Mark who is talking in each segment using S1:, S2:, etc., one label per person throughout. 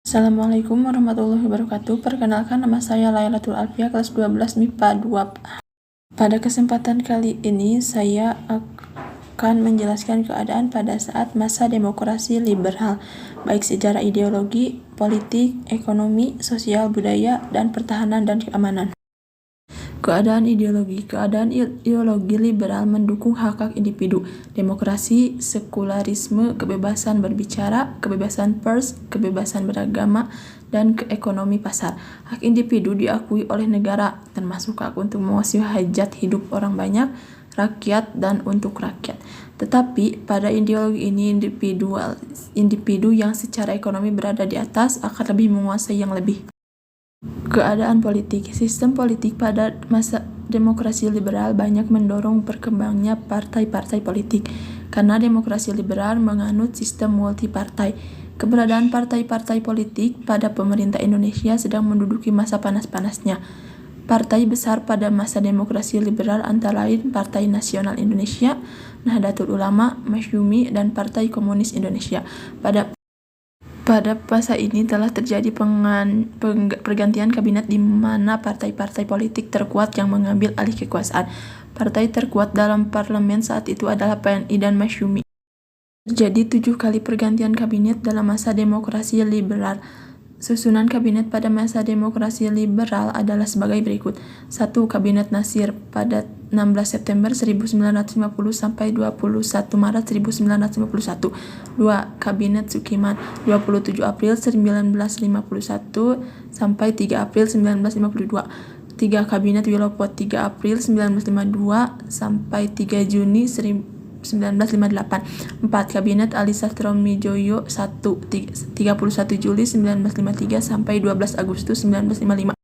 S1: Assalamualaikum warahmatullahi wabarakatuh. Perkenalkan, nama saya Lailatul Alfia, kelas 12 MIPA 2. Pada kesempatan kali ini saya akan menjelaskan keadaan pada saat masa demokrasi liberal, baik sejarah ideologi, politik, ekonomi, sosial, budaya, dan pertahanan dan keamanan. Keadaan ideologi liberal mendukung hak-hak individu, demokrasi, sekularisme, kebebasan berbicara, kebebasan pers, kebebasan beragama, dan ekonomi pasar. Hak individu diakui oleh negara, termasuk hak untuk menguasai hajat hidup orang banyak, rakyat, dan untuk rakyat. Tetapi pada ideologi ini individu yang secara ekonomi berada di atas akan lebih menguasai yang lebih. Keadaan politik. Sistem politik pada masa demokrasi liberal banyak mendorong berkembangnya partai-partai politik, karena demokrasi liberal menganut sistem multipartai. Keberadaan partai-partai politik pada pemerintah Indonesia sedang menduduki masa panas-panasnya. Partai besar pada masa demokrasi liberal antara lain Partai Nasional Indonesia, Nahdlatul Ulama, Masyumi, dan Partai Komunis Indonesia. Pada masa ini telah terjadi pergantian kabinet di mana partai-partai politik terkuat yang mengambil alih kekuasaan. Partai terkuat dalam parlemen saat itu adalah PNI dan Masyumi. Terjadi 7 kali pergantian kabinet dalam masa demokrasi liberal. Susunan kabinet pada masa demokrasi liberal adalah sebagai berikut. 1. Kabinet Nasir pada 16 September 1950 sampai 21 Maret 1951. 2. Kabinet Sukiman 27 April 1951 sampai 3 April 1952. 3. Kabinet Wilopot 3 April 1952 sampai 3 Juni 1958. 4. Kabinet Ali Sastroamidjojo 1 31 Juli 1953 sampai 12 Agustus 1955.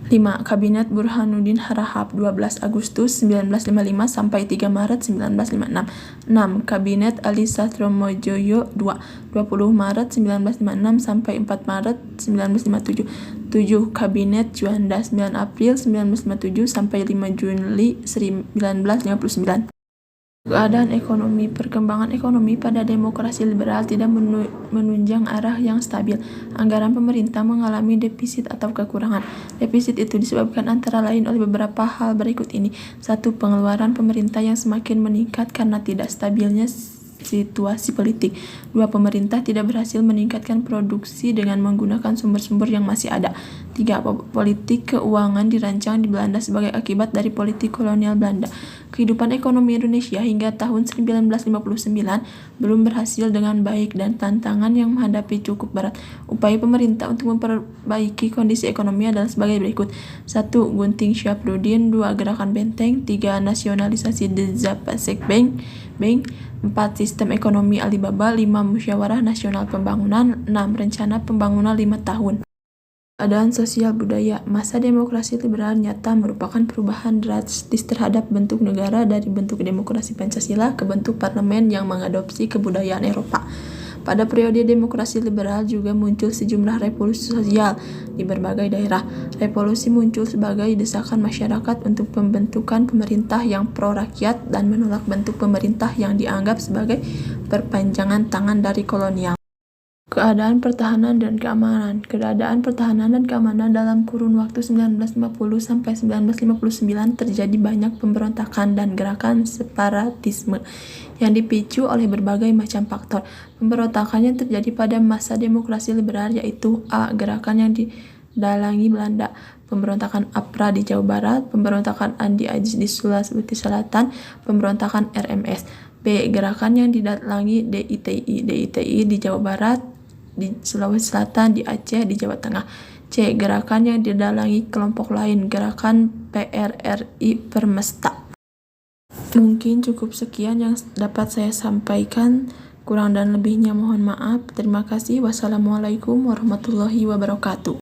S1: 5. Kabinet Burhanuddin Harahap 12 Agustus 1955 sampai 3 Maret 1956. 6. Kabinet Ali Sastroamidjojo 20 Maret 1956 sampai 4 Maret 1957. 7. Kabinet Juanda 9 April 1957 sampai 5 Juli 1959. Keadaan ekonomi. Perkembangan ekonomi pada demokrasi liberal tidak menunjang arah yang stabil. Anggaran pemerintah mengalami defisit atau kekurangan. Defisit itu disebabkan antara lain oleh beberapa hal berikut ini. 1. Pengeluaran pemerintah yang semakin meningkat karena tidak stabilnya situasi politik. 2. Pemerintah tidak berhasil meningkatkan produksi dengan menggunakan sumber-sumber yang masih ada. 3. Politik keuangan dirancang di Belanda sebagai akibat dari politik kolonial Belanda. Kehidupan ekonomi Indonesia hingga tahun 1959 belum berhasil dengan baik dan tantangan yang menghadapi cukup berat. Upaya pemerintah untuk memperbaiki kondisi ekonomi adalah sebagai berikut. 1. Gunting Syafruddin. 2. Gerakan Benteng. 3. Nasionalisasi The Zapasek Bank. 4. Sistem ekonomi Alibaba. 5. Musyawarah Nasional Pembangunan. 6. Rencana Pembangunan 5 tahun. Keadaan sosial budaya. Masa demokrasi liberal nyata merupakan perubahan drastis terhadap bentuk negara dari bentuk demokrasi Pancasila ke bentuk parlemen yang mengadopsi kebudayaan Eropa. Pada periode demokrasi liberal juga muncul sejumlah revolusi sosial di berbagai daerah. Revolusi muncul sebagai desakan masyarakat untuk pembentukan pemerintah yang pro-rakyat dan menolak bentuk pemerintah yang dianggap sebagai perpanjangan tangan dari kolonial. Keadaan pertahanan dan keamanan. Keadaan pertahanan dan keamanan dalam kurun waktu 1950 sampai 1959 terjadi banyak pemberontakan dan gerakan separatisme yang dipicu oleh berbagai macam faktor. Pemberontakan yang terjadi pada masa demokrasi liberal yaitu A. Gerakan yang didalangi Belanda, pemberontakan APRA di Jawa Barat, pemberontakan Andi Agis di Sulawesi Selatan, pemberontakan RMS. B. Gerakan yang didalangi DITI di Jawa Barat, di Sulawesi Selatan, di Aceh, di Jawa Tengah. C. Gerakan yang didalangi kelompok lain, gerakan PRRI Permesta. Mungkin cukup sekian yang dapat saya sampaikan. Kurang dan lebihnya mohon maaf. Terima kasih. Wassalamualaikum warahmatullahi wabarakatuh.